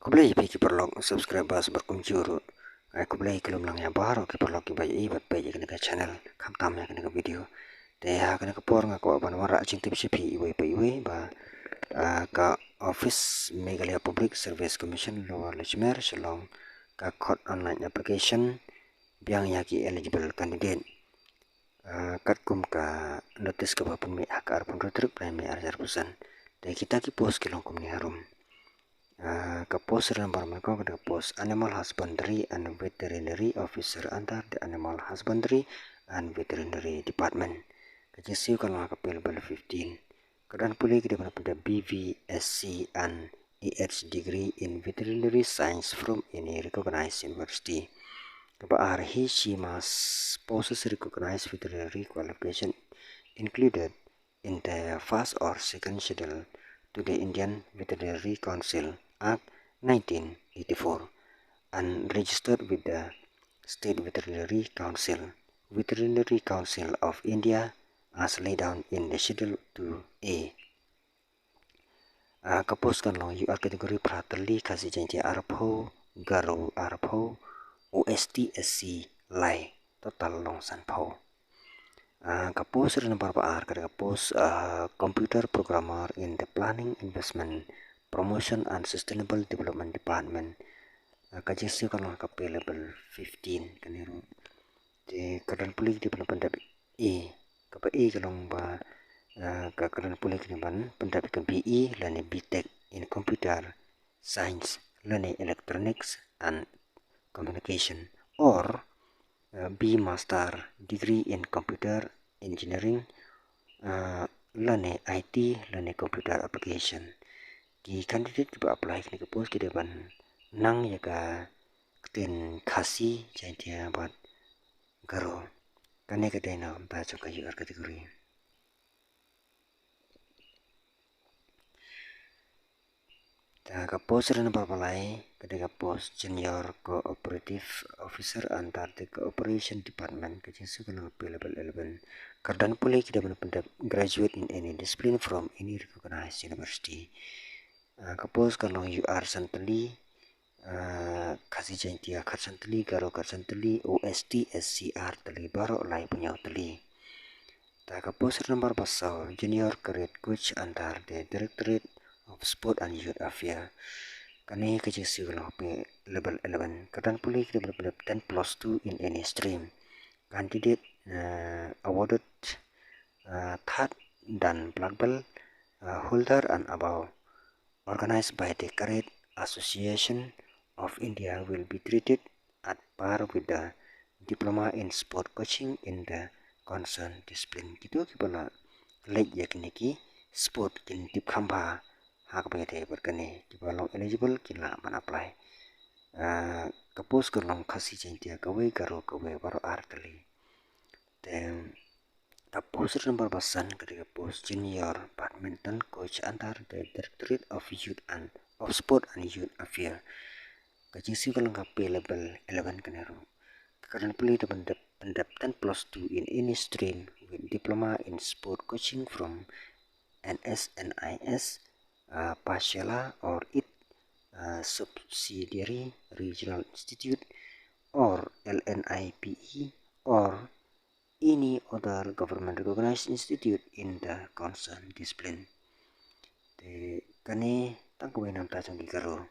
Kublai pi kiperlok subscribe bas berkunjuru. Kai kublai kelum lang yang baru kiperlok ki bayi ibat bayi kena channel kam tam ya kena video. Te ha kena kepor ngako ban wara cing tip sipi iwe ba ka office Meghalaya Public Service Commission Lower Lechmer Shillong ka code online application biang yaki eligible candidate. Kat kum ka notice ka bapun me akar pun rotruk prime arjar pusan. Te kita ki post kilong kum ni harum. Ke post nomor mereka ke post Animal Husbandry and Veterinary Officer antar the Animal Husbandry and Veterinary Department. Kejisi kalau ke level 15. Kedan pulih kita pada BVSC and EH degree in Veterinary Science from any recognized university. Kepada she must possess recognized veterinary qualification included in the first or second schedule to the Indian Veterinary Council Act 1984 and registered with the State Veterinary Council of India as laid down in the Schedule 2A. Kapuskan lo UR kategori Prateli kasih janji Arpo, Garo Arpo, OST-SC Lai total long sanpau. Kapus nomor paar kapus computer programmer in the Planning, Investment, Promotion and Sustainable Development Department. Kajisi kalau KP level 15 kaniru. Di kedan pulih di pendap E. KP E kalau ba kedan pulih kini ban pendap ke BE lani BTech in Computer Science lani Electronics and Communication or B Master Degree in Computer Engineering lani IT lani Computer Application. Di candidate kita apply kini ke post kita ban nang ya ka ten khasi jantia bat garo kane ka dena ba choka UR kategori. Ta post ren balai ketika post Junior Cooperative Officer antar the Cooperation Department kejesu kana level 11 kardan pulih kita pendap graduate in any discipline from any recognized university. Kapos kalau UR santali kasih jantia kat santali garo kat santali OST SCR tali baru lai punya tali. Ta kapos nomor pasal Junior Career Coach antar the Directorate of Sport and Youth Affairs. Kani kejisi kalau level 11 kadang pulih kita berpendapat 10+2 in any stream. Candidate awarded third dan black belt holder and above organized by the Career Association of India will be treated at par with the diploma in sport coaching in the concerned discipline. Gitu kipala lek yakni ki sport kin tip khamba hak bete berkene kipala eligible kila man apply. Kapos kerlong khasi jantia kawe garo kawe baro artali. Then kapos nomor basan ketika post Junior Badminton Coach antar the Directorate of Youth and of Sport and Youth Affairs. Kajisi kalau KP level 11 keneru. Karena pilih pendap 10+2 in any stream with diploma in sport coaching from NSNIS, Pashala or IT subsidiary regional institute or LNIPE or any other government recognized institute in the concerned discipline. Te kani tangkuin nam tajong gigaro.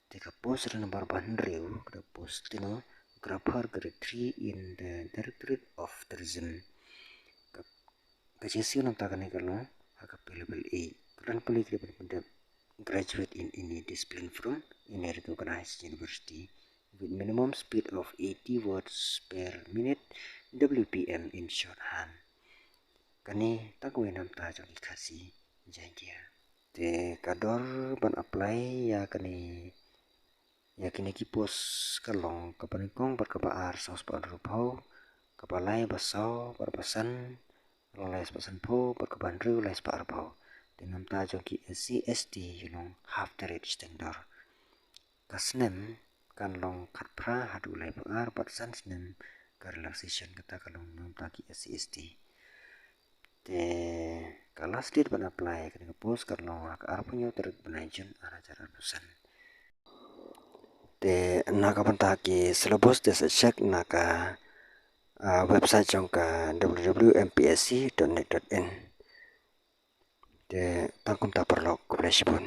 Teka post nomor bandreu ke post tino grapher grade 3 in the Directorate of Tourism. Kajisi nam takani kalau HKP level 8. Kedan pulih kita pada graduate in any discipline from any recognized university with minimum speed of 80 words per minute WPM in shorthand. Kani takuin nam tajong ikasi jantia. Te kador ban apply ya kini ki pos kalong kapanikong berkabar saus padrupau kapalai basau berpasan lolai pasan po berkaban riu lais parpau dengan tajong ki SCST yunong half the rate standard kasnem kan long katpra hadu lai pengar patsan snem ke relaxation kata kalong nom taki SCST te kalas dit ban apply kena pos kalong ak arpunyo terik benajun arajar pusan te naka pantaki syllabus te cek naka website jongka www.mpsc.net.in te tangkum ta perlok kublai sibun.